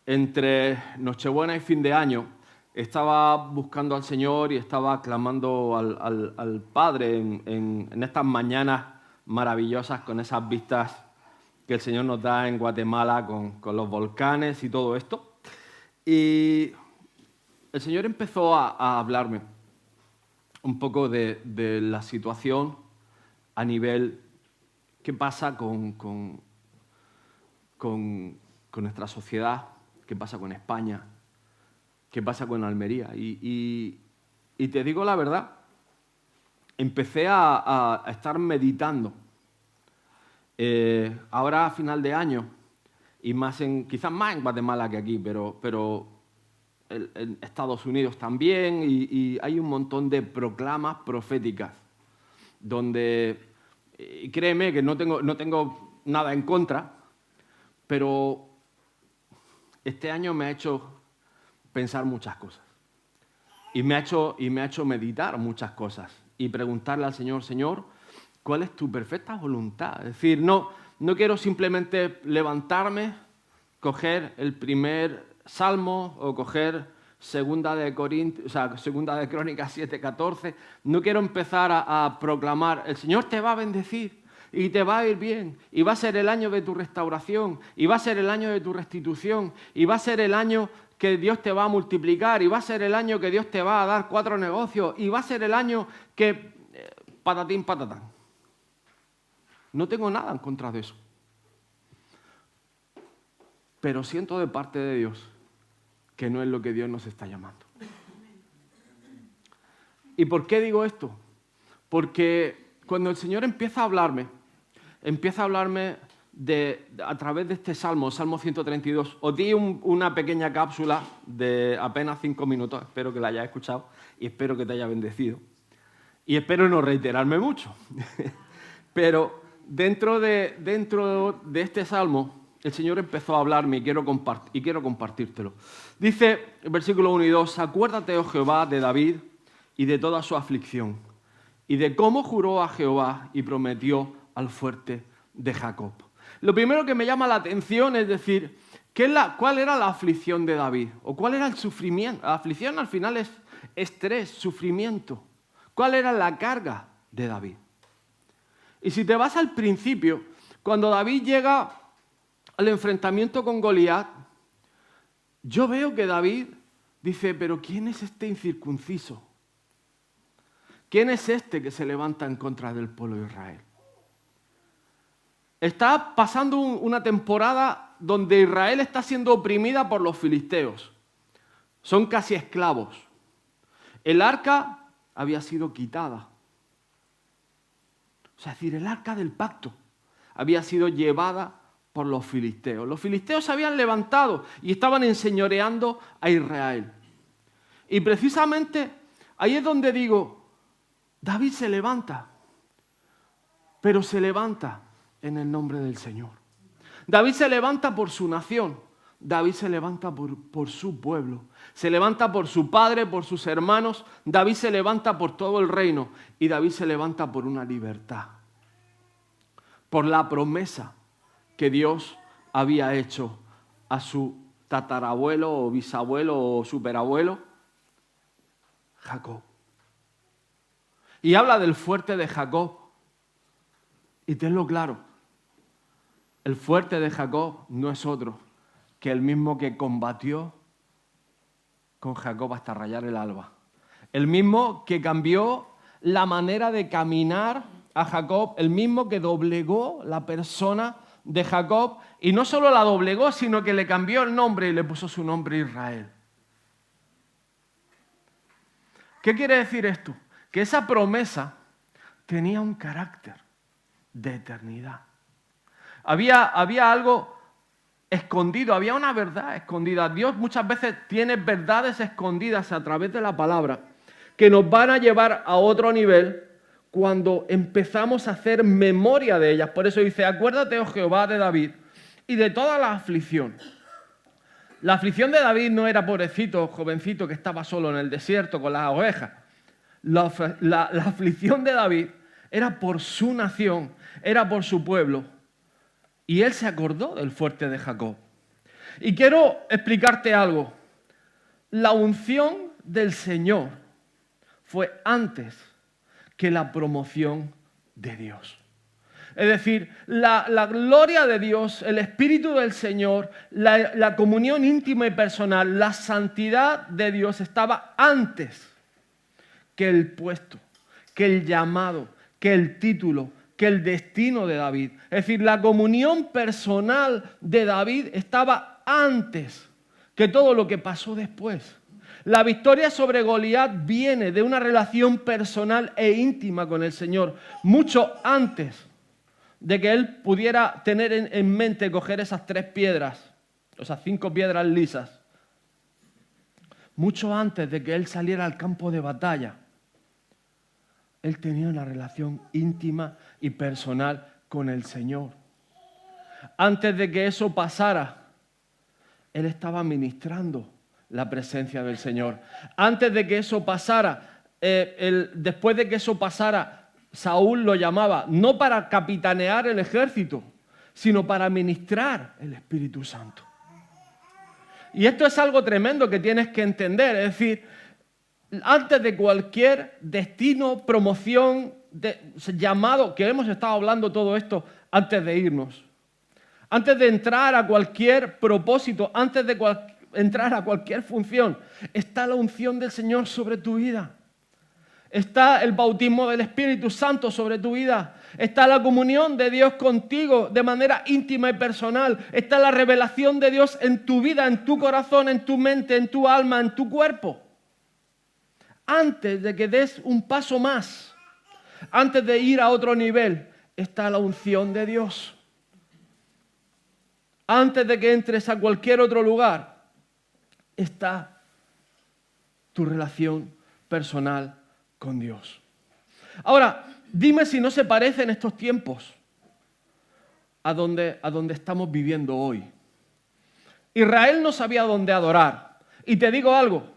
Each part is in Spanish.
entre Nochebuena y fin de año, estaba buscando al Señor y estaba clamando al Padre en estas mañanas maravillosas con esas vistas que el Señor nos da en Guatemala con los volcanes y todo esto. Y el Señor empezó a hablarme un poco de la situación a nivel qué pasa con nuestra sociedad, qué pasa con España, qué pasa con Almería. Y te digo la verdad, empecé a estar meditando. Ahora a final de año, y quizás más en Guatemala que aquí, pero en Estados Unidos también, y hay un montón de proclamas proféticas, donde, y créeme que no tengo nada en contra, pero este año me ha hecho pensar muchas cosas. Y me ha hecho meditar muchas cosas. Y preguntarle al Señor, Señor, ¿cuál es tu perfecta voluntad? Es decir, no quiero simplemente levantarme, coger el primer salmo o coger Segunda de Crónicas 7:14. No quiero empezar a proclamar, el Señor te va a bendecir y te va a ir bien, y va a ser el año de tu restauración, y va a ser el año de tu restitución, y va a ser el año que Dios te va a multiplicar, y va a ser el año que Dios te va a dar 4 negocios, y va a ser el año que... patatín, patatán. No tengo nada en contra de eso. Pero siento de parte de Dios que no es lo que Dios nos está llamando. ¿Y por qué digo esto? Porque cuando el Señor empieza a hablarme a través de este Salmo 132. Os di una pequeña cápsula de apenas 5 minutos, espero que la hayas escuchado y espero que te haya bendecido. Y espero no reiterarme mucho. Pero dentro de este Salmo, el Señor empezó a hablarme y quiero compartírtelo. Dice el versículo 1 y 2, acuérdate, oh Jehová, de David y de toda su aflicción, y de cómo juró a Jehová y prometió al fuerte de Jacob. Lo primero que me llama la atención es decir, ¿cuál era la aflicción de David? ¿O cuál era el sufrimiento? La aflicción al final es estrés, sufrimiento. ¿Cuál era la carga de David? Y si te vas al principio, cuando David llega al enfrentamiento con Goliat, yo veo que David dice, pero ¿quién es este incircunciso? ¿Quién es este que se levanta en contra del pueblo de Israel? Está pasando una temporada donde Israel está siendo oprimida por los filisteos. Son casi esclavos. El arca había sido quitada. O sea, es decir, el arca del pacto había sido llevada por los filisteos. Los filisteos se habían levantado y estaban enseñoreando a Israel. Y precisamente ahí es donde digo, David se levanta, pero se levanta en el nombre del Señor. David se levanta por su nación, David se levanta por su pueblo, se levanta por su padre, por sus hermanos, David se levanta por todo el reino y David se levanta por una libertad, por la promesa que Dios había hecho a su tatarabuelo o bisabuelo o superabuelo, Jacob. Y habla del fuerte de Jacob. Y tenlo claro, el fuerte de Jacob no es otro que el mismo que combatió con Jacob hasta rayar el alba. El mismo que cambió la manera de caminar a Jacob, el mismo que doblegó la persona de Jacob, y no solo la doblegó, sino que le cambió el nombre y le puso su nombre Israel. ¿Qué quiere decir esto? Que esa promesa tenía un carácter de eternidad. Había algo escondido, había una verdad escondida. Dios muchas veces tiene verdades escondidas a través de la palabra que nos van a llevar a otro nivel cuando empezamos a hacer memoria de ellas. Por eso dice, acuérdate, oh Jehová, de David y de toda la aflicción. La aflicción de David no era pobrecito, jovencito que estaba solo en el desierto con las ovejas. La aflicción de David era por su nación, era por su pueblo. Y él se acordó del fuerte de Jacob. Y quiero explicarte algo. La unción del Señor fue antes que la promoción de Dios. Es decir, la gloria de Dios, el Espíritu del Señor, la comunión íntima y personal, la santidad de Dios estaba antes que el puesto, que el llamado, que el título, que el destino de David. Es decir, la comunión personal de David estaba antes que todo lo que pasó después. La victoria sobre Goliat viene de una relación personal e íntima con el Señor, mucho antes de que él pudiera tener en mente coger esas 3 piedras, esas 5 piedras lisas, mucho antes de que él saliera al campo de batalla. Él tenía una relación íntima y personal con el Señor. Antes de que eso pasara, él estaba ministrando la presencia del Señor. Antes de que eso pasara, después de que eso pasara, Saúl lo llamaba no para capitanear el ejército, sino para ministrar el Espíritu Santo. Y esto es algo tremendo que tienes que entender. Es decir, antes de cualquier destino, promoción, llamado, que hemos estado hablando todo esto antes de irnos. Antes de entrar a cualquier propósito, antes de entrar a cualquier función, está la unción del Señor sobre tu vida. Está el bautismo del Espíritu Santo sobre tu vida. Está la comunión de Dios contigo de manera íntima y personal. Está la revelación de Dios en tu vida, en tu corazón, en tu mente, en tu alma, en tu cuerpo. Antes de que des un paso más, antes de ir a otro nivel, está la unción de Dios. Antes de que entres a cualquier otro lugar, está tu relación personal con Dios. Ahora, dime si no se parecen estos tiempos a donde estamos viviendo hoy. Israel no sabía dónde adorar. Y te digo algo,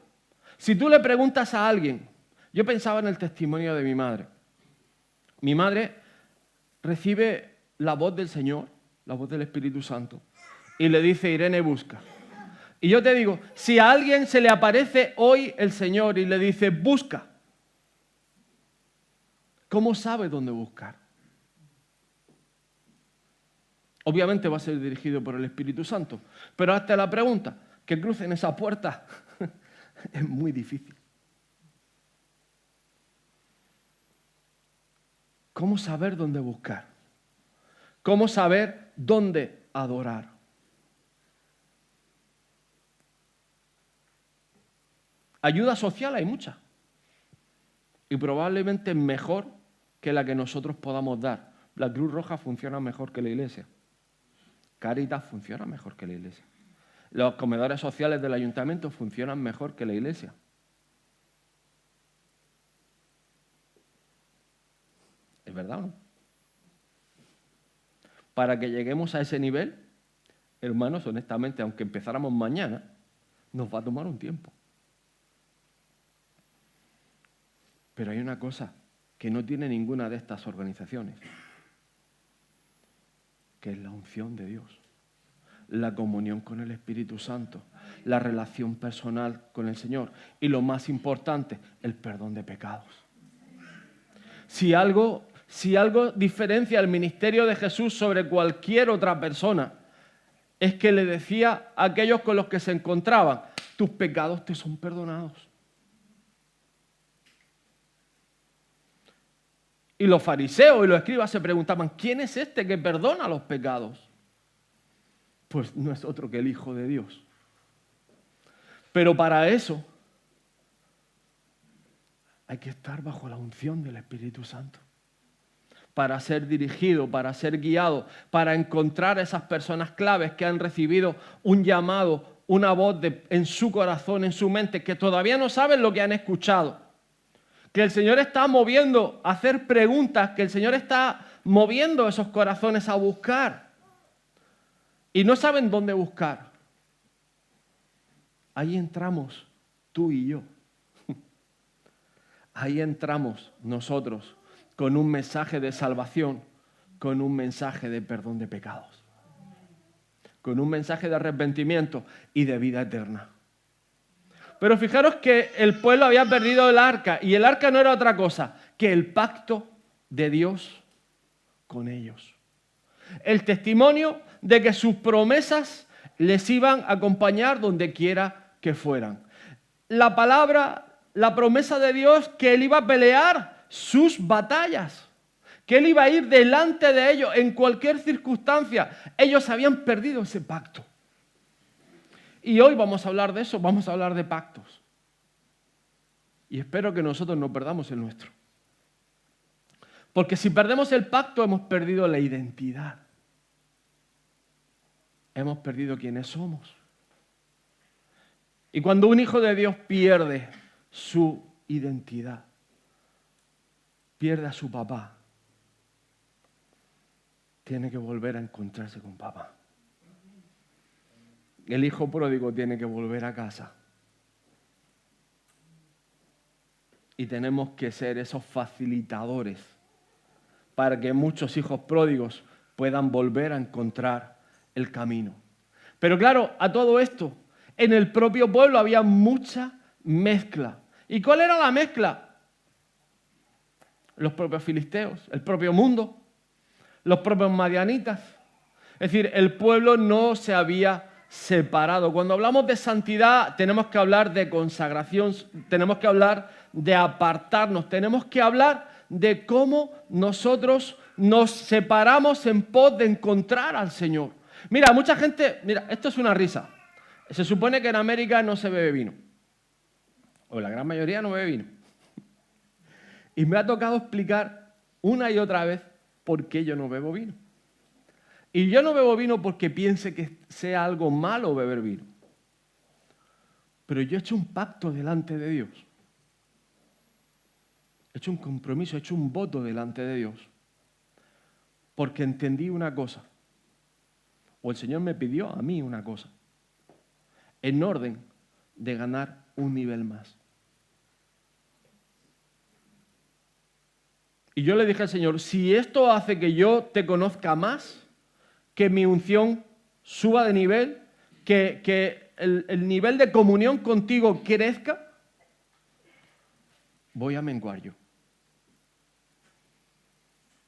si tú le preguntas a alguien, yo pensaba en el testimonio de mi madre. Mi madre recibe la voz del Señor, la voz del Espíritu Santo, y le dice, Irene, busca. Y yo te digo, si a alguien se le aparece hoy el Señor y le dice, busca, ¿cómo sabe dónde buscar? Obviamente va a ser dirigido por el Espíritu Santo. Pero hazte la pregunta, que crucen esa puerta es muy difícil. ¿Cómo saber dónde buscar? ¿Cómo saber dónde adorar? Ayuda social hay mucha. Y probablemente mejor que la que nosotros podamos dar. La Cruz Roja funciona mejor que la Iglesia. Cáritas funciona mejor que la Iglesia. Los comedores sociales del ayuntamiento funcionan mejor que la Iglesia. ¿Es verdad o no? Para que lleguemos a ese nivel, hermanos, honestamente, aunque empezáramos mañana, nos va a tomar un tiempo. Pero hay una cosa que no tiene ninguna de estas organizaciones, que es la unción de Dios, la comunión con el Espíritu Santo, la relación personal con el Señor y lo más importante, el perdón de pecados. Si algo diferencia el ministerio de Jesús sobre cualquier otra persona, es que le decía a aquellos con los que se encontraban, tus pecados te son perdonados. Y los fariseos y los escribas se preguntaban, ¿quién es este que perdona los pecados? Pues no es otro que el Hijo de Dios. Pero para eso hay que estar bajo la unción del Espíritu Santo. Para ser dirigido, para ser guiado, para encontrar a esas personas claves que han recibido un llamado, una voz en su corazón, en su mente, que todavía no saben lo que han escuchado. Que el Señor está moviendo a hacer preguntas, que el Señor está moviendo esos corazones a buscar. Y no saben dónde buscar. Ahí entramos tú y yo. Ahí entramos nosotros con un mensaje de salvación, con un mensaje de perdón de pecados. con un mensaje de arrepentimiento y de vida eterna. Pero fijaros que el pueblo había perdido el arca, y el arca no era otra cosa que el pacto de Dios con ellos. El testimonio de que sus promesas les iban a acompañar donde quiera que fueran. La palabra, la promesa de Dios, que Él iba a pelear sus batallas, que Él iba a ir delante de ellos en cualquier circunstancia. Ellos habían perdido ese pacto. Y hoy vamos a hablar de eso, vamos a hablar de pactos. Y espero que nosotros no perdamos el nuestro. Porque si perdemos el pacto, hemos perdido la identidad. Hemos perdido quiénes somos. Y cuando un hijo de Dios pierde su identidad, pierde a su papá, tiene que volver a encontrarse con papá. El hijo pródigo tiene que volver a casa. Y tenemos que ser esos facilitadores para que muchos hijos pródigos puedan volver a encontrar el camino. Pero claro, a todo esto, en el propio pueblo había mucha mezcla. ¿Y cuál era la mezcla? Los propios filisteos, el propio mundo, los propios madianitas. Es decir, el pueblo no se había separado. Cuando hablamos de santidad, tenemos que hablar de consagración, tenemos que hablar de apartarnos, tenemos que hablar de cómo nosotros nos separamos en pos de encontrar al Señor. Mira, mucha gente, mira, esto es una risa. Se supone que en América no se bebe vino, o la gran mayoría no bebe vino. Y me ha tocado explicar una y otra vez por qué yo no bebo vino. Y yo no bebo vino porque piense que sea algo malo beber vino. Pero yo he hecho un pacto delante de Dios. He hecho un compromiso, he hecho un voto delante de Dios. Porque entendí una cosa. O el Señor me pidió a mí una cosa. En orden de ganar un nivel más. Y yo le dije al Señor, si esto hace que yo te conozca más, que mi unción suba de nivel, que el nivel de comunión contigo crezca, voy a menguar yo.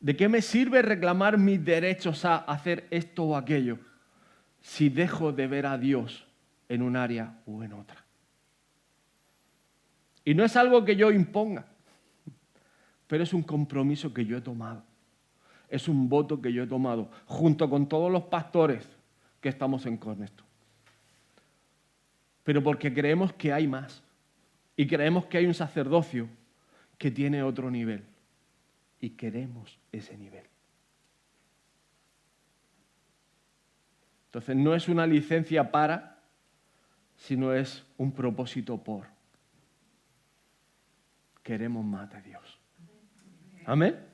¿De qué me sirve reclamar mis derechos a hacer esto o aquello si dejo de ver a Dios en un área u en otra? Y no es algo que yo imponga, pero es un compromiso que yo he tomado. Es un voto que yo he tomado junto con todos los pastores que estamos en Cornerstone. Pero porque creemos que hay más y creemos que hay un sacerdocio que tiene otro nivel y queremos ese nivel. Entonces no es una licencia para, sino es un propósito por. Queremos más de Dios. Amén.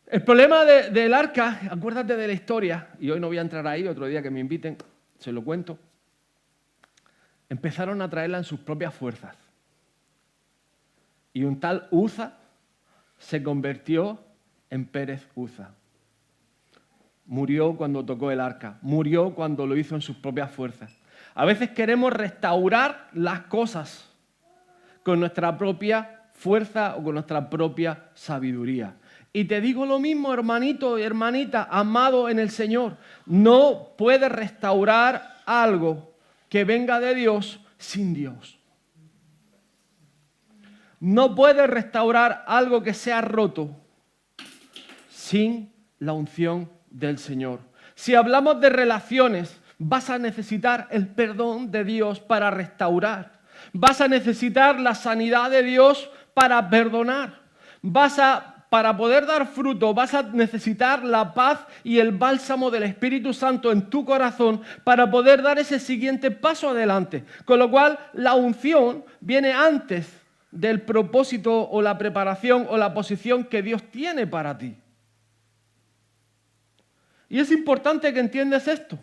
El problema del arca, acuérdate de la historia, y hoy no voy a entrar ahí, otro día que me inviten, se lo cuento. Empezaron a traerla en sus propias fuerzas. Y un tal Uza se convirtió en Pérez Uza. Murió cuando tocó el arca, murió cuando lo hizo en sus propias fuerzas. A veces queremos restaurar las cosas con nuestra propia fuerza o con nuestra propia sabiduría. Y te digo lo mismo, hermanito y hermanita, amado en el Señor. No puedes restaurar algo que venga de Dios sin Dios. No puedes restaurar algo que sea roto sin la unción del Señor. Si hablamos de relaciones, vas a necesitar el perdón de Dios para restaurar. Vas a necesitar la sanidad de Dios para perdonar. Para poder dar fruto, vas a necesitar la paz y el bálsamo del Espíritu Santo en tu corazón para poder dar ese siguiente paso adelante. Con lo cual, la unción viene antes del propósito o la preparación o la posición que Dios tiene para ti. Y es importante que entiendas esto.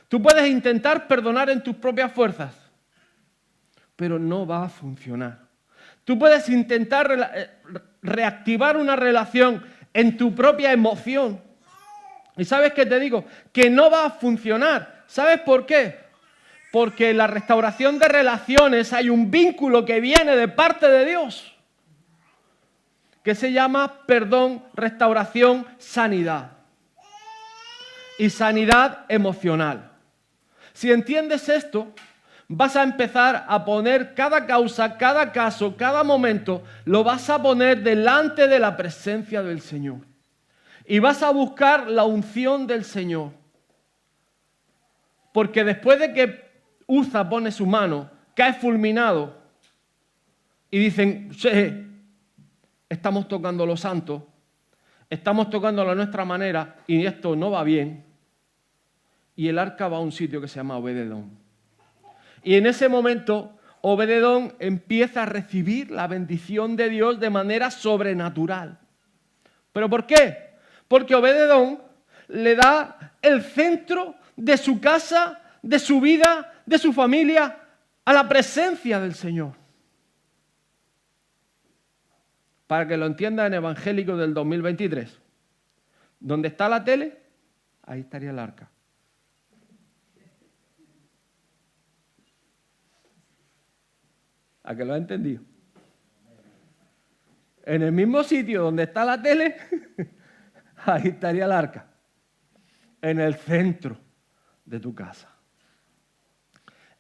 Tú puedes intentar perdonar en tus propias fuerzas, pero no va a funcionar. Tú puedes intentar reactivar una relación en tu propia emoción, ¿Y sabes qué te digo? Que no va a funcionar. ¿Sabes por qué? Porque en la restauración de relaciones hay un vínculo que viene de parte de Dios, que se llama perdón, restauración, sanidad. Y sanidad emocional. Si entiendes esto, vas a empezar a poner cada causa, cada caso, cada momento, lo vas a poner delante de la presencia del Señor. Y vas a buscar la unción del Señor. Porque después de que Uza pone su mano, cae fulminado y dicen, sí, estamos tocando lo santo, estamos tocándolo a nuestra manera y esto no va bien. Y el arca va a un sitio que se llama Obed-edom. Y en ese momento Obed-edom empieza a recibir la bendición de Dios de manera sobrenatural. ¿Pero por qué? Porque Obed-edom le da el centro de su casa, de su vida, de su familia, a la presencia del Señor. Para que lo entiendan evangélicos del 2023. ¿Dónde está la tele? Ahí estaría el arca. ¿A que lo ha entendido? En el mismo sitio donde está la tele, ahí estaría el arca. En el centro de tu casa.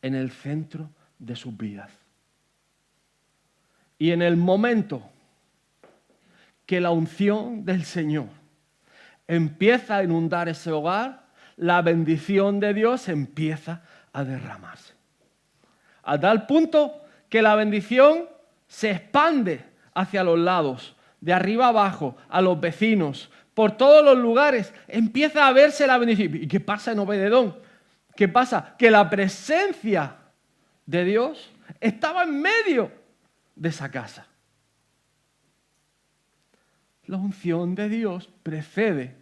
En el centro de sus vidas. Y en el momento que la unción del Señor empieza a inundar ese hogar, la bendición de Dios empieza a derramarse. A tal punto que la bendición se expande hacia los lados, de arriba abajo, a los vecinos, por todos los lugares. Empieza a verse la bendición. ¿Y qué pasa en Obed-edom? ¿Qué pasa? Que la presencia de Dios estaba en medio de esa casa. La unción de Dios precede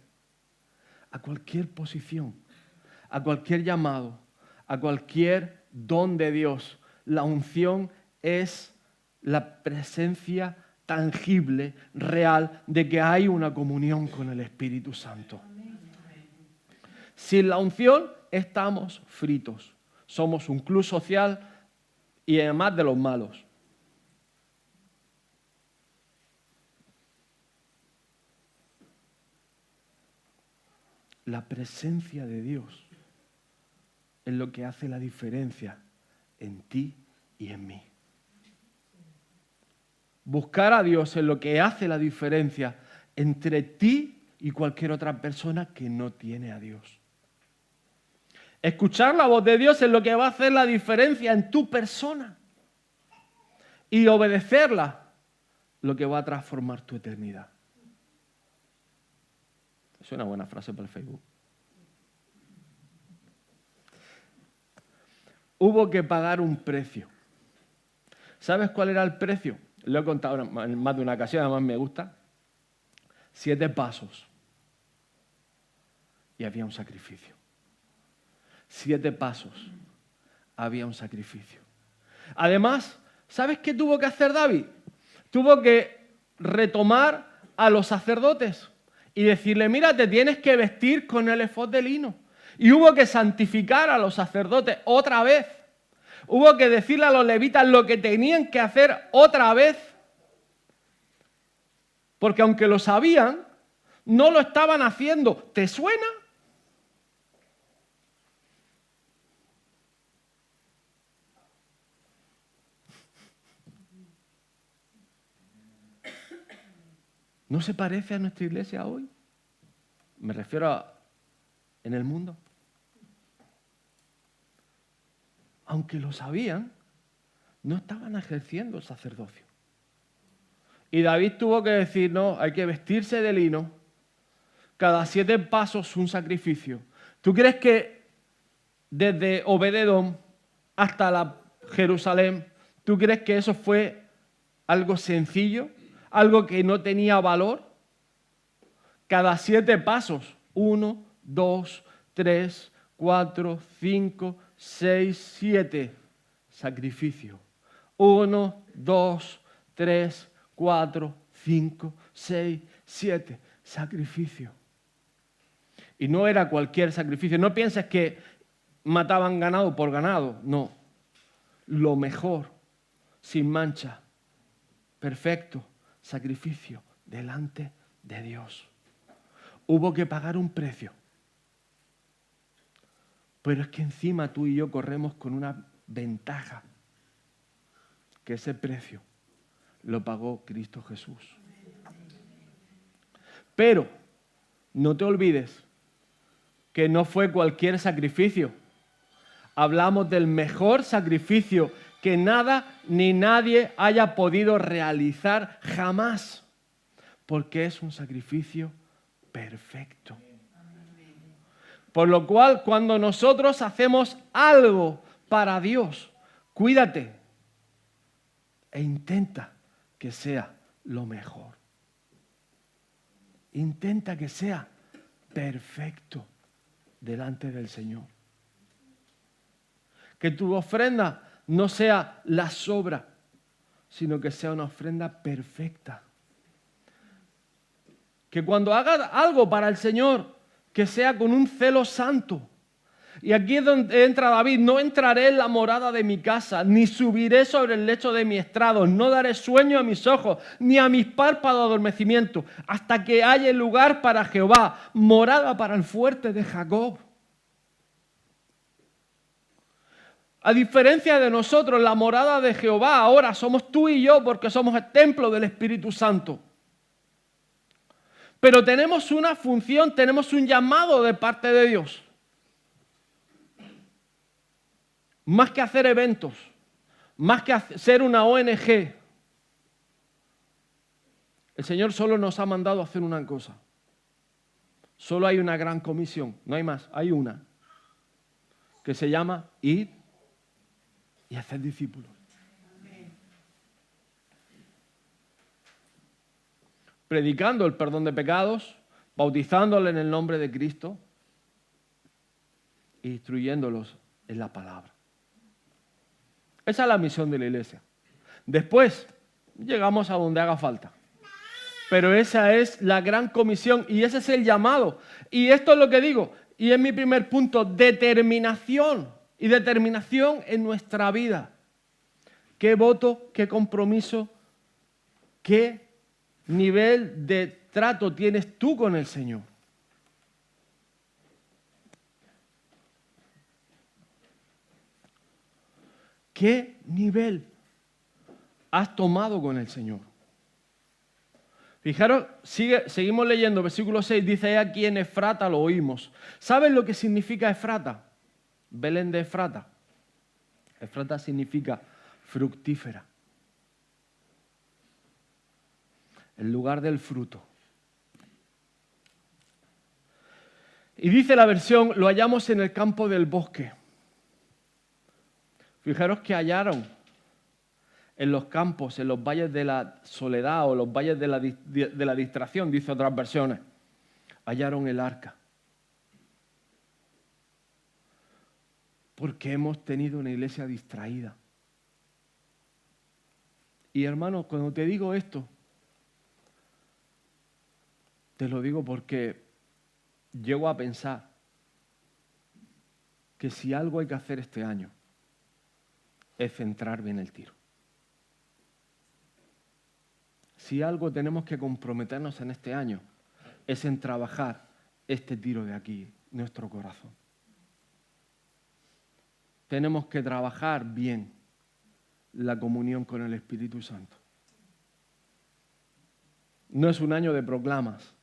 a cualquier posición, a cualquier llamado, a cualquier don de Dios. La unción es la presencia tangible, real, de que hay una comunión con el Espíritu Santo. Sin la unción estamos fritos. Somos un club social y además de los malos. La presencia de Dios es lo que hace la diferencia en ti y en mí. Buscar a Dios es lo que hace la diferencia entre ti y cualquier otra persona que no tiene a Dios. Escuchar la voz de Dios es lo que va a hacer la diferencia en tu persona. Y obedecerla, lo que va a transformar tu eternidad. Es una buena frase para el Facebook. Hubo que pagar un precio. ¿Sabes cuál era el precio? Lo he contado en más de una ocasión, además me gusta. 7 pasos. Y había un sacrificio. 7 pasos. Había un sacrificio. Además, ¿sabes qué tuvo que hacer David? Tuvo que retomar a los sacerdotes y decirle, mira, te tienes que vestir con el efod de lino. Y hubo que santificar a los sacerdotes otra vez. Hubo que decirle a los levitas lo que tenían que hacer otra vez. Porque aunque lo sabían, no lo estaban haciendo. ¿Te suena? ¿No se parece a nuestra iglesia hoy? Me refiero a en el mundo. Aunque lo sabían, no estaban ejerciendo el sacerdocio. Y David tuvo que decir, no, hay que vestirse de lino. Cada 7 pasos un sacrificio. ¿Tú crees que desde Obed-edom hasta la Jerusalén, tú crees que eso fue algo sencillo? ¿Algo que no tenía valor? Cada 7 pasos. 1, 2, 3, 4, 5, 6, 7. Sacrificio. 1, 2, 3, 4, 5, 6, 7. Sacrificio. Y no era cualquier sacrificio. No pienses que mataban ganado por ganado. No. Lo mejor, sin mancha, perfecto, sacrificio delante de Dios. Hubo que pagar un precio. Pero es que encima tú y yo corremos con una ventaja. Que ese precio lo pagó Cristo Jesús. Pero no te olvides que no fue cualquier sacrificio. Hablamos del mejor sacrificio que nada ni nadie haya podido realizar jamás. Porque es un sacrificio perfecto. Por lo cual, cuando nosotros hacemos algo para Dios, cuídate e intenta que sea lo mejor. Intenta que sea perfecto delante del Señor. Que tu ofrenda no sea la sobra, sino que sea una ofrenda perfecta. Que cuando hagas algo para el Señor, que sea con un celo santo. Y aquí es donde entra David: no entraré en la morada de mi casa, ni subiré sobre el lecho de mi estrado, no daré sueño a mis ojos, ni a mis párpados adormecimiento, hasta que haya lugar para Jehová, morada para el fuerte de Jacob. A diferencia de nosotros, la morada de Jehová ahora somos tú y yo, porque somos el templo del Espíritu Santo. Pero tenemos una función, tenemos un llamado de parte de Dios. Más que hacer eventos, más que ser una ONG, el Señor solo nos ha mandado a hacer una cosa. Solo hay una gran comisión, no hay más, hay una, que se llama ir y hacer discípulos. Predicando el perdón de pecados, bautizándole en el nombre de Cristo e instruyéndolos en la palabra. Esa es la misión de la iglesia. Después llegamos a donde haga falta. Pero esa es la gran comisión y ese es el llamado. Y esto es lo que digo, y es mi primer punto: determinación. Y determinación en nuestra vida. ¿Qué voto, qué compromiso, qué nivel de trato tienes tú con el Señor? ¿Qué nivel has tomado con el Señor? Fijaros, seguimos leyendo, versículo 6, dice: aquí en Efrata lo oímos. ¿Saben lo que significa Efrata? Belén de Efrata. Efrata significa fructífera. El lugar del fruto. Y dice la versión: lo hallamos en el campo del bosque. Fijaros que hallaron en los campos, en los valles de la soledad o los valles de la distracción, dice otras versiones. Hallaron el arca. Porque hemos tenido una iglesia distraída. Y hermano, cuando te digo esto, te lo digo porque llego a pensar que si algo hay que hacer este año es centrar bien el tiro. Si algo tenemos que comprometernos en este año es en trabajar este tiro de aquí, nuestro corazón. Tenemos que trabajar bien la comunión con el Espíritu Santo. No es un año de proclamas,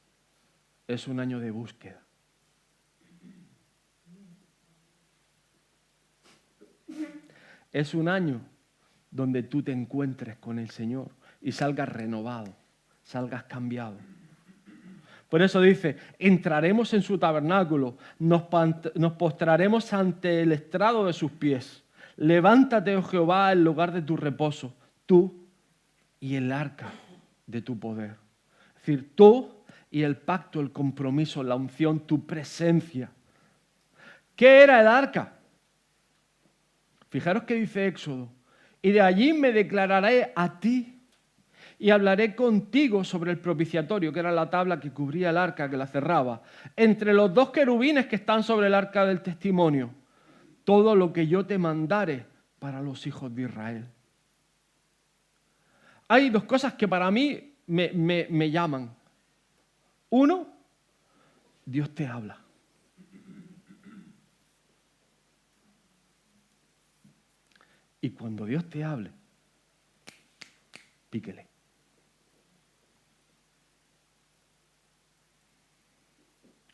es un año de búsqueda. Es un año donde tú te encuentres con el Señor y salgas renovado, salgas cambiado. Por eso dice: entraremos en su tabernáculo, nos postraremos ante el estrado de sus pies. Levántate, oh Jehová, en lugar de tu reposo, tú y el arca de tu poder. Es decir, tú y el pacto, el compromiso, la unción, tu presencia. ¿Qué era el arca? Fijaros que dice Éxodo: y de allí me declararé a ti y hablaré contigo sobre el propiciatorio, que era la tabla que cubría el arca, que la cerraba, entre los 2 querubines que están sobre el arca del testimonio, todo lo que yo te mandare para los hijos de Israel. Hay 2 cosas que para mí me llaman. 1, Dios te habla. Y cuando Dios te hable, píquele.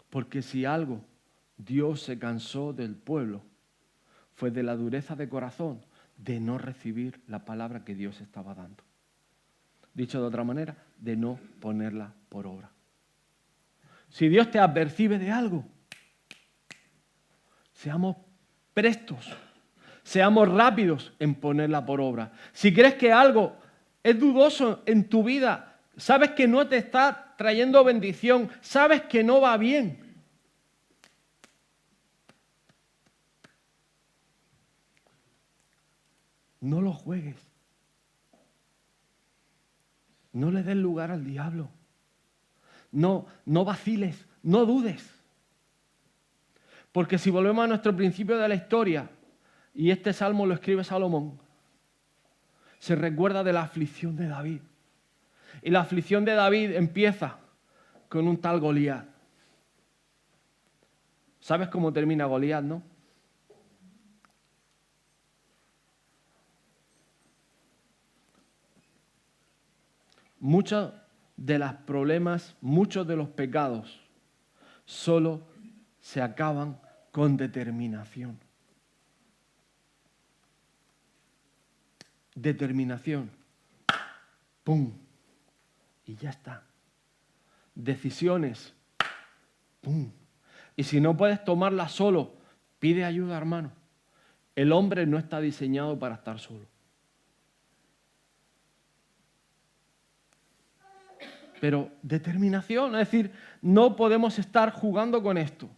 Porque si algo Dios se cansó del pueblo, fue de la dureza de corazón de no recibir la palabra que Dios estaba dando. Dicho de otra manera, de no ponerla por obra. Si Dios te apercibe de algo, seamos prestos, seamos rápidos en ponerla por obra. Si crees que algo es dudoso en tu vida, sabes que no te está trayendo bendición, sabes que no va bien, no lo juegues. No le des lugar al diablo. No vaciles, no dudes. Porque si volvemos a nuestro principio de la historia, y este salmo lo escribe Salomón, se recuerda de la aflicción de David. Y la aflicción de David empieza con un tal Goliat. ¿Sabes cómo termina Goliat, no? Muchos de los problemas, muchos de los pecados, solo se acaban con determinación. Determinación. ¡Pum! Y ya está. Decisiones. ¡Pum! Y si no puedes tomarlas solo, pide ayuda, hermano. El hombre no está diseñado para estar solo. Pero determinación, es decir, no podemos estar jugando con esto.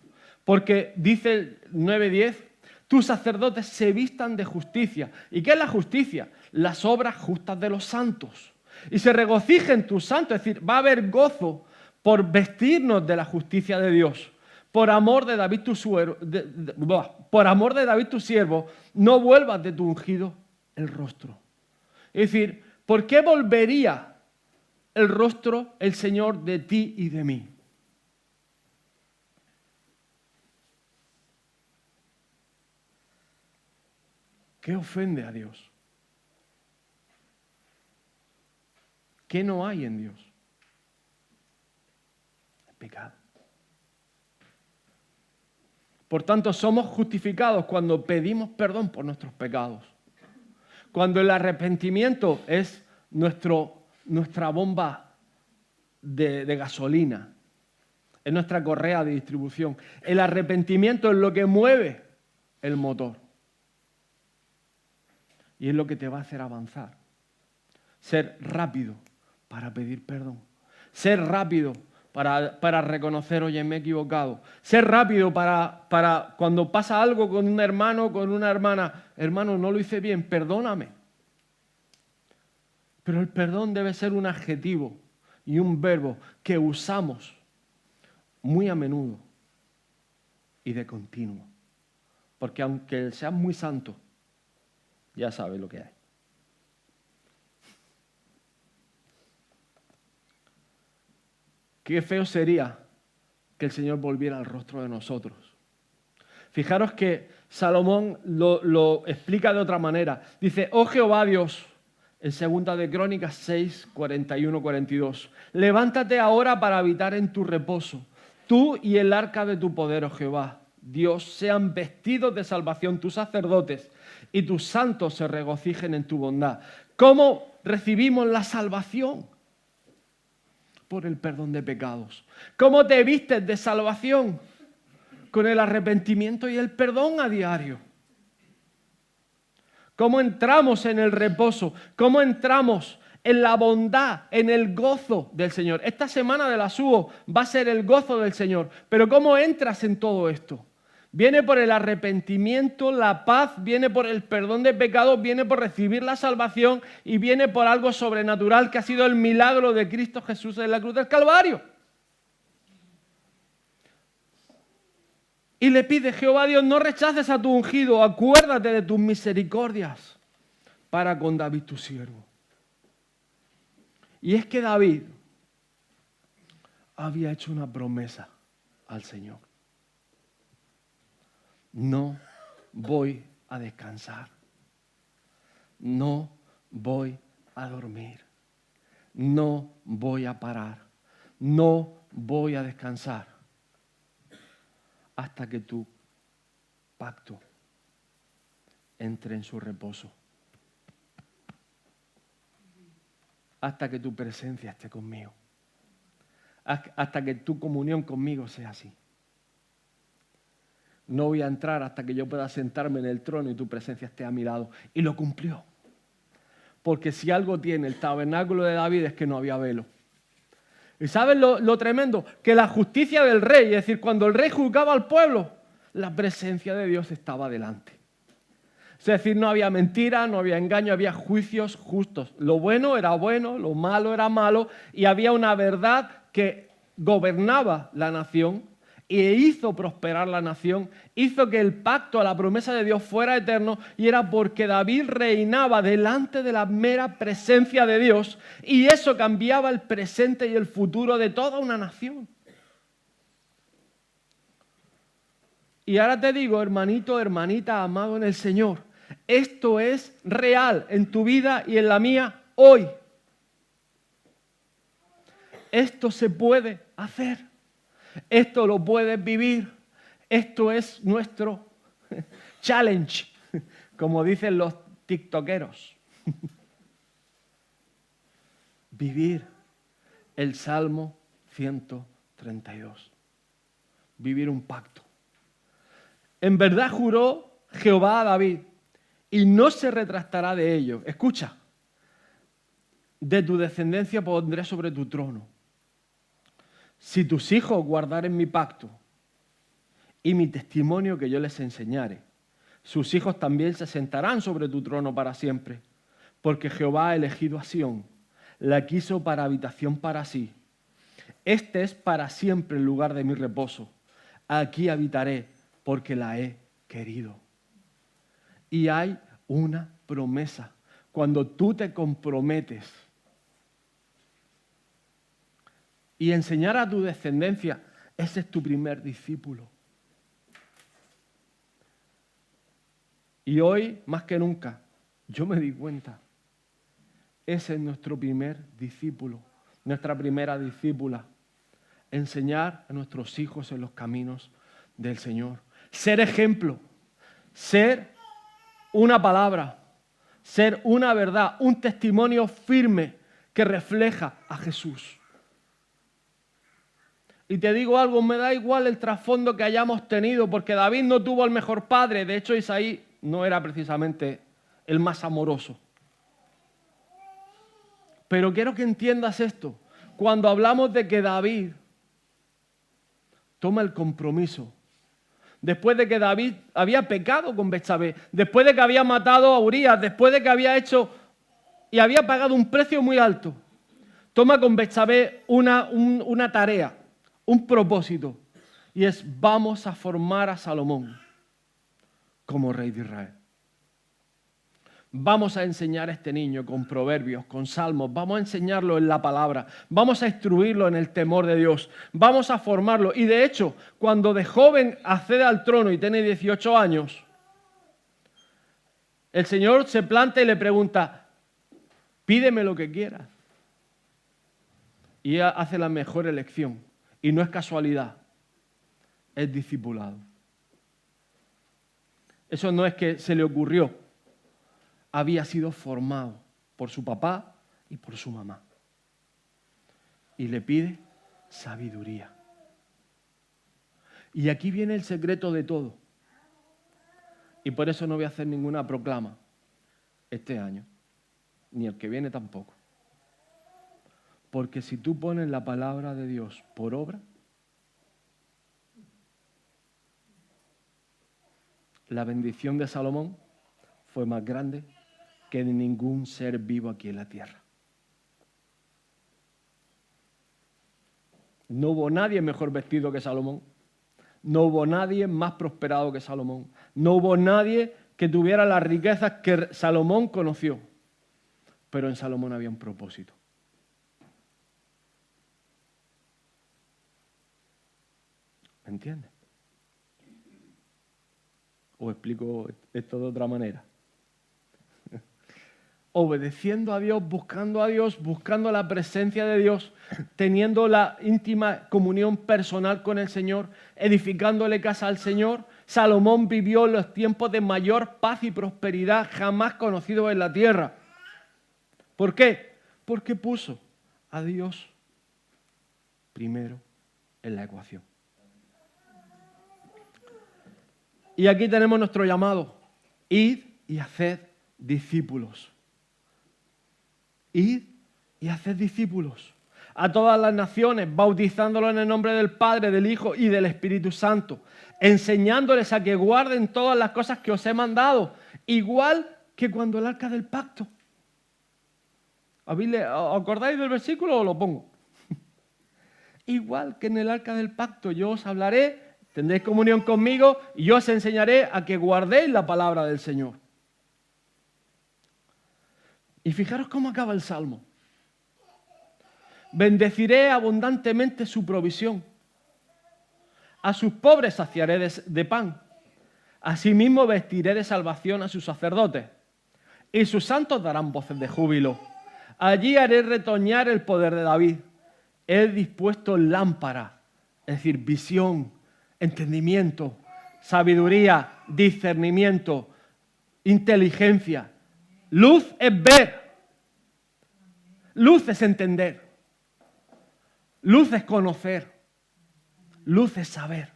Porque dice el 9:10, tus sacerdotes se vistan de justicia. ¿Y qué es la justicia? Las obras justas de los santos. Y se regocijen tus santos, es decir, va a haber gozo por vestirnos de la justicia de Dios. Por amor de David tu siervo, no vuelvas de tu ungido el rostro. Es decir, ¿por qué volvería el rostro el Señor de ti y de mí? ¿Qué ofende a Dios? ¿Qué no hay en Dios? El pecado. Por tanto, somos justificados cuando pedimos perdón por nuestros pecados. Cuando el arrepentimiento es nuestra bomba de gasolina, es nuestra correa de distribución. El arrepentimiento es lo que mueve el motor. Y es lo que te va a hacer avanzar. Ser rápido para pedir perdón. Ser rápido para reconocer, oye, me he equivocado. Ser rápido para cuando pasa algo con un hermano, con una hermana. Hermano, no lo hice bien, perdóname. Pero el perdón debe ser un adjetivo y un verbo que usamos muy a menudo y de continuo. Porque aunque seas muy santo, ya sabes lo que hay. Qué feo sería que el Señor volviera al rostro de nosotros. Fijaros que Salomón lo explica de otra manera. Dice, oh Jehová Dios, en 2 de Crónicas 6, 41, 42. Levántate ahora para habitar en tu reposo. Tú y el arca de tu poder, oh Jehová. Dios, sean vestidos de salvación tus sacerdotes y tus santos se regocijen en tu bondad. ¿Cómo recibimos la salvación? Por el perdón de pecados. ¿Cómo te vistes de salvación? Con el arrepentimiento y el perdón a diario. ¿Cómo entramos en el reposo? ¿Cómo entramos en la bondad, en el gozo del Señor? Esta semana de la SUO va a ser el gozo del Señor. Pero ¿cómo entras en todo esto? Viene por el arrepentimiento, la paz, viene por el perdón de pecados, viene por recibir la salvación y viene por algo sobrenatural que ha sido el milagro de Cristo Jesús en la cruz del Calvario. Y le pide, Jehová Dios, no rechaces a tu ungido, acuérdate de tus misericordias para con David tu siervo. Y es que David había hecho una promesa al Señor. No voy a descansar. No voy a dormir. No voy a parar. No voy a descansar hasta que tu pacto entre en su reposo. Hasta que tu presencia esté conmigo. Hasta que tu comunión conmigo sea así. No voy a entrar hasta que yo pueda sentarme en el trono y tu presencia esté a mi lado. Y lo cumplió. Porque si algo tiene el tabernáculo de David es que no había velo. ¿Y sabes lo tremendo? Que la justicia del rey, es decir, cuando el rey juzgaba al pueblo, la presencia de Dios estaba delante. Es decir, no había mentira, no había engaño, había juicios justos. Lo bueno era bueno, lo malo era malo, y había una verdad que gobernaba la nación e hizo prosperar la nación, hizo que el pacto, la promesa de Dios fuera eterno, y era porque David reinaba delante de la mera presencia de Dios, y eso cambiaba el presente y el futuro de toda una nación. Y ahora te digo, hermanito, hermanita, amado en el Señor, esto es real en tu vida y en la mía hoy. Esto se puede hacer. Esto lo puedes vivir. Esto es nuestro challenge, como dicen los tiktokeros. Vivir el Salmo 132. Vivir un pacto. En verdad juró Jehová a David y no se retractará de ello. Escucha, de tu descendencia pondré sobre tu trono. Si tus hijos guardaren mi pacto y mi testimonio que yo les enseñare, sus hijos también se sentarán sobre tu trono para siempre, porque Jehová ha elegido a Sión, la quiso para habitación para sí. Este es para siempre el lugar de mi reposo. Aquí habitaré, porque la he querido. Y hay una promesa. Cuando tú te comprometes y enseñar a tu descendencia, ese es tu primer discípulo. Y hoy, más que nunca, yo me di cuenta, ese es nuestro primer discípulo, nuestra primera discípula. Enseñar a nuestros hijos en los caminos del Señor. Ser ejemplo, ser una palabra, ser una verdad, un testimonio firme que refleja a Jesús. Y te digo algo, me da igual el trasfondo que hayamos tenido, porque David no tuvo el mejor padre. De hecho, Isaí no era precisamente el más amoroso. Pero quiero que entiendas esto. Cuando hablamos de que David toma el compromiso, después de que David había pecado con Betsabé, después de que había matado a Urías, después de que había hecho y había pagado un precio muy alto, toma con Betsabé una tarea, un propósito, y es: vamos a formar a Salomón como rey de Israel. Vamos a enseñar a este niño con proverbios, con salmos, vamos a enseñarlo en la palabra, vamos a instruirlo en el temor de Dios, vamos a formarlo. Y de hecho, cuando de joven accede al trono y tiene 18 años, el Señor se planta y le pregunta: pídeme lo que quieras. Y ella hace la mejor elección. Y no es casualidad, es discipulado. Eso no es que se le ocurrió. Había sido formado por su papá y por su mamá. Y le pide sabiduría. Y aquí viene el secreto de todo. Y por eso no voy a hacer ninguna proclama este año, ni el que viene tampoco. Porque si tú pones la palabra de Dios por obra, la bendición de Salomón fue más grande que de ningún ser vivo aquí en la tierra. No hubo nadie mejor vestido que Salomón. No hubo nadie más prosperado que Salomón. No hubo nadie que tuviera las riquezas que Salomón conoció. Pero en Salomón había un propósito. ¿Me entiendes? ¿O explico esto de otra manera? Obedeciendo a Dios, buscando la presencia de Dios, teniendo la íntima comunión personal con el Señor, edificándole casa al Señor, Salomón vivió los tiempos de mayor paz y prosperidad jamás conocidos en la tierra. ¿Por qué? Porque puso a Dios primero en la ecuación. Y aquí tenemos nuestro llamado: id y haced discípulos. Id y haced discípulos a todas las naciones, bautizándolos en el nombre del Padre, del Hijo y del Espíritu Santo, enseñándoles a que guarden todas las cosas que os he mandado, igual que cuando el arca del pacto. ¿Os acordáis del versículo o lo pongo? Igual que en el arca del pacto, yo os hablaré, tendréis comunión conmigo y yo os enseñaré a que guardéis la palabra del Señor. Y fijaros cómo acaba el Salmo. Bendeciré abundantemente su provisión. A sus pobres saciaré de pan. Asimismo vestiré de salvación a sus sacerdotes. Y sus santos darán voces de júbilo. Allí haré retoñar el poder de David. He dispuesto lámpara, es decir, visión, entendimiento, sabiduría, discernimiento, inteligencia. Luz es ver, luz es entender, luz es conocer, luz es saber.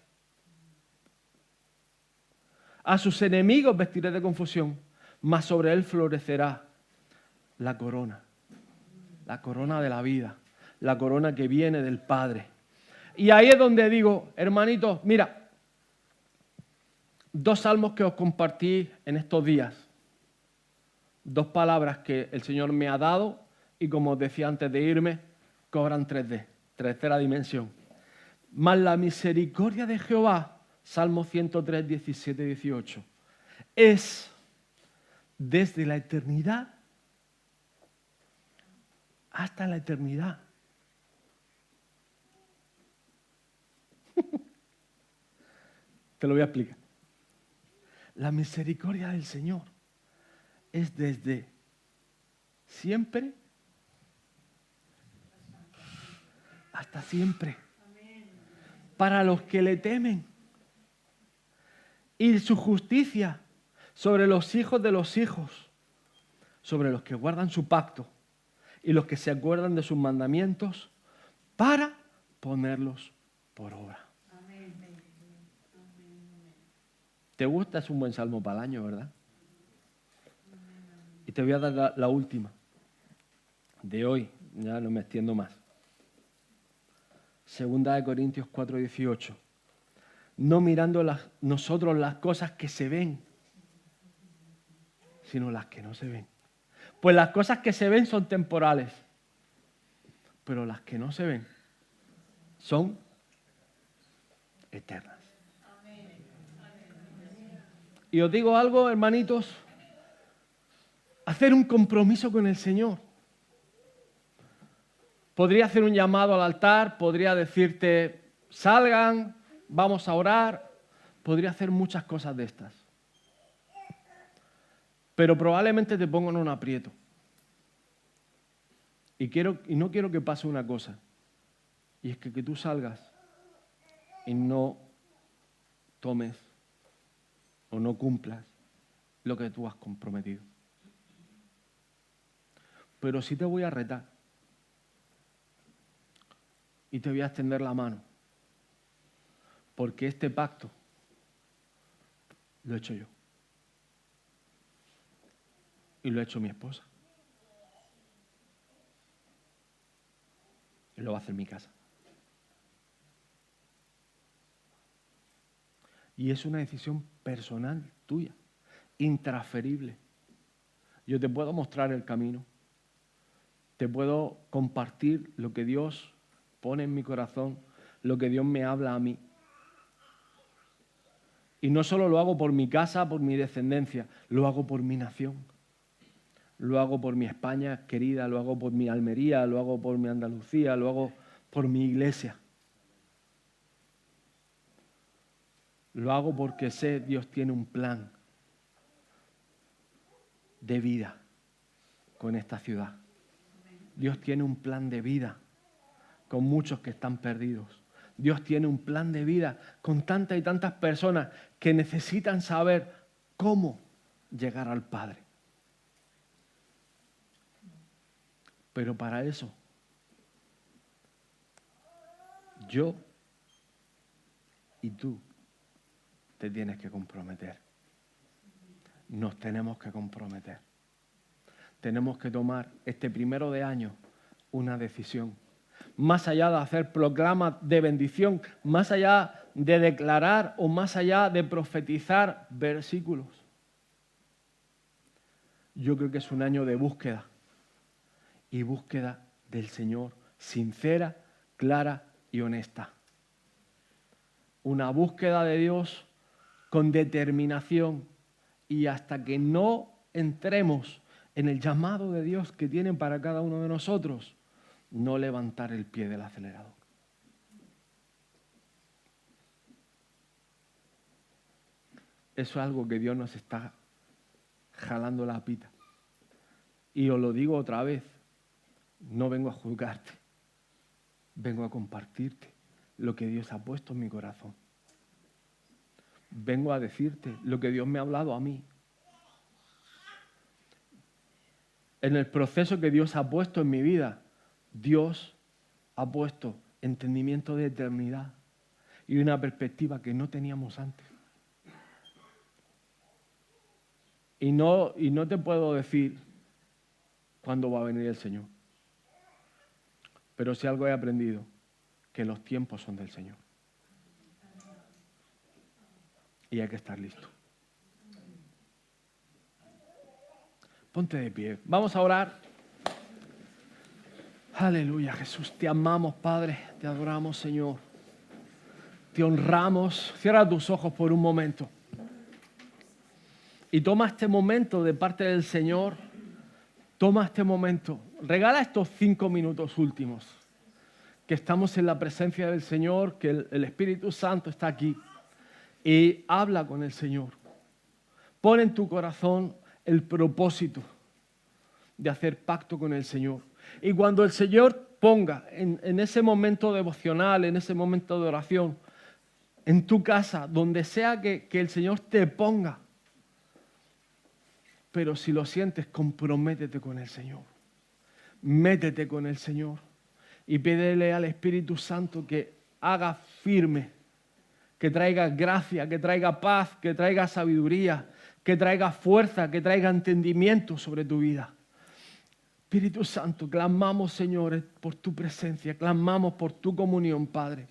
A sus enemigos vestiré de confusión, mas sobre él florecerá la corona de la vida, la corona que viene del Padre. Y ahí es donde digo, hermanitos, mira, 2 salmos que os compartí en estos días. 2 palabras que el Señor me ha dado y, como os decía antes de irme, cobran 3D, tercera dimensión. Mas la misericordia de Jehová, Salmo 103, 17 y 18, es desde la eternidad hasta la eternidad. Te lo voy a explicar. La misericordia del Señor es desde siempre hasta siempre. Para los que le temen. Y su justicia sobre los hijos de los hijos, sobre los que guardan su pacto y los que se acuerdan de sus mandamientos para ponerlos por obra. ¿Te gusta? Es un buen salmo para el año, ¿verdad? Y te voy a dar la última de hoy, ya no me extiendo más. 2 Corintios 4, 18. No mirando nosotros las cosas que se ven, sino las que no se ven. Pues las cosas que se ven son temporales, pero las que no se ven son eternas. Y os digo algo, hermanitos, hacer un compromiso con el Señor. Podría hacer un llamado al altar, podría decirte, salgan, vamos a orar, podría hacer muchas cosas de estas. Pero probablemente te pongo en un aprieto. Y no quiero que pase una cosa, y es que tú salgas y no tomes o no cumplas lo que tú has comprometido. Pero sí te voy a retar y te voy a extender la mano, porque este pacto lo he hecho yo y lo ha hecho mi esposa y lo va a hacer mi casa. Y es una decisión personal tuya, intransferible. Yo te puedo mostrar el camino. Te puedo compartir lo que Dios pone en mi corazón, lo que Dios me habla a mí. Y no solo lo hago por mi casa, por mi descendencia, lo hago por mi nación. Lo hago por mi España querida, lo hago por mi Almería, lo hago por mi Andalucía, lo hago por mi iglesia. Lo hago porque sé Dios tiene un plan de vida con esta ciudad. Dios tiene un plan de vida con muchos que están perdidos. Dios tiene un plan de vida con tantas y tantas personas que necesitan saber cómo llegar al Padre. Pero para eso, yo y tú te tienes que comprometer. Nos tenemos que comprometer. Tenemos que tomar este 1 de año una decisión. Más allá de hacer proclamas de bendición, más allá de declarar o más allá de profetizar versículos. Yo creo que es un año de búsqueda. Y búsqueda del Señor, sincera, clara y honesta. Una búsqueda de Dios con determinación y hasta que no entremos en el llamado de Dios que tiene para cada uno de nosotros, no levantar el pie del acelerador. Eso es algo que Dios nos está jalando la pita. Y os lo digo otra vez, no vengo a juzgarte, vengo a compartirte lo que Dios ha puesto en mi corazón. Vengo a decirte lo que Dios me ha hablado a mí. En el proceso que Dios ha puesto en mi vida, Dios ha puesto entendimiento de eternidad y una perspectiva que no teníamos antes. Y no te puedo decir cuándo va a venir el Señor. Pero si algo he aprendido, que los tiempos son del Señor. Y hay que estar listo. Ponte de pie. Vamos a orar. Aleluya, Jesús. Te amamos, Padre. Te adoramos, Señor. Te honramos. Cierra tus ojos por un momento. Y toma este momento de parte del Señor. Toma este momento. Regala estos 5 minutos últimos. Que estamos en la presencia del Señor, que el Espíritu Santo está aquí. Y habla con el Señor. Pon en tu corazón el propósito de hacer pacto con el Señor. Y cuando el Señor ponga en ese momento devocional, en ese momento de oración, en tu casa, donde sea que el Señor te ponga, pero si lo sientes, comprométete con el Señor. Métete con el Señor y pídele al Espíritu Santo que haga firme, que traiga gracia, que traiga paz, que traiga sabiduría, que traiga fuerza, que traiga entendimiento sobre tu vida. Espíritu Santo, clamamos, Señor, por tu presencia, clamamos por tu comunión, Padre.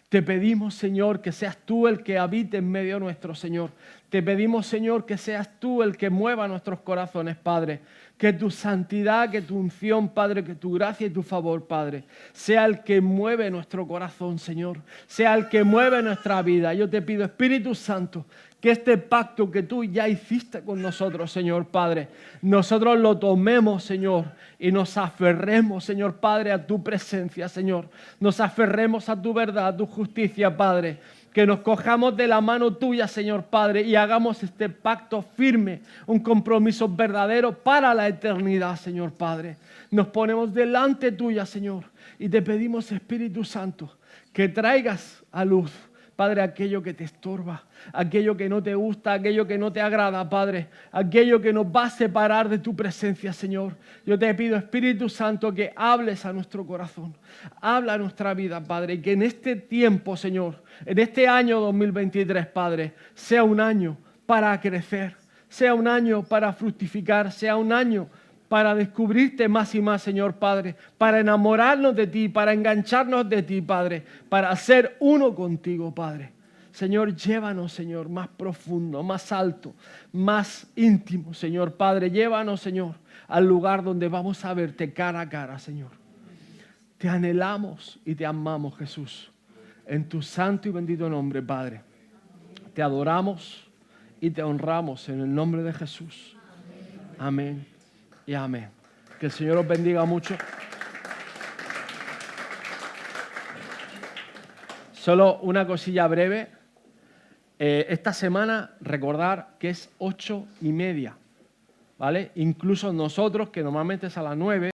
Te pedimos, Señor, que seas tú el que habite en medio nuestro, Señor. Te pedimos, Señor, que seas tú el que mueva nuestros corazones, Padre. Que tu santidad, que tu unción, Padre, que tu gracia y tu favor, Padre, sea el que mueve nuestro corazón, Señor. Sea el que mueve nuestra vida. Yo te pido, Espíritu Santo, que este pacto que tú ya hiciste con nosotros, Señor Padre, nosotros lo tomemos, Señor, y nos aferremos, Señor Padre, a tu presencia, Señor. Nos aferremos a tu verdad, a tu justicia, Padre. Que nos cojamos de la mano tuya, Señor Padre, y hagamos este pacto firme, un compromiso verdadero para la eternidad, Señor Padre. Nos ponemos delante tuya, Señor, y te pedimos, Espíritu Santo, que traigas a luz, Padre, aquello que te estorba, aquello que no te gusta, aquello que no te agrada, Padre, aquello que nos va a separar de tu presencia, Señor. Yo te pido, Espíritu Santo, que hables a nuestro corazón, habla a nuestra vida, Padre, y que en este tiempo, Señor, en este año 2023, Padre, sea un año para crecer, sea un año para fructificar, sea un año para descubrirte más y más, Señor Padre, para enamorarnos de ti, para engancharnos de ti, Padre, para ser uno contigo, Padre. Señor, llévanos, Señor, más profundo, más alto, más íntimo, Señor Padre. Llévanos, Señor, al lugar donde vamos a verte cara a cara, Señor. Te anhelamos y te amamos, Jesús. En tu santo y bendito nombre, Padre. Te adoramos y te honramos en el nombre de Jesús. Amén y amén. Que el Señor os bendiga mucho. Solo una cosilla breve. Esta semana recordar que es 8:30, ¿vale? Incluso nosotros, que normalmente es a las 9,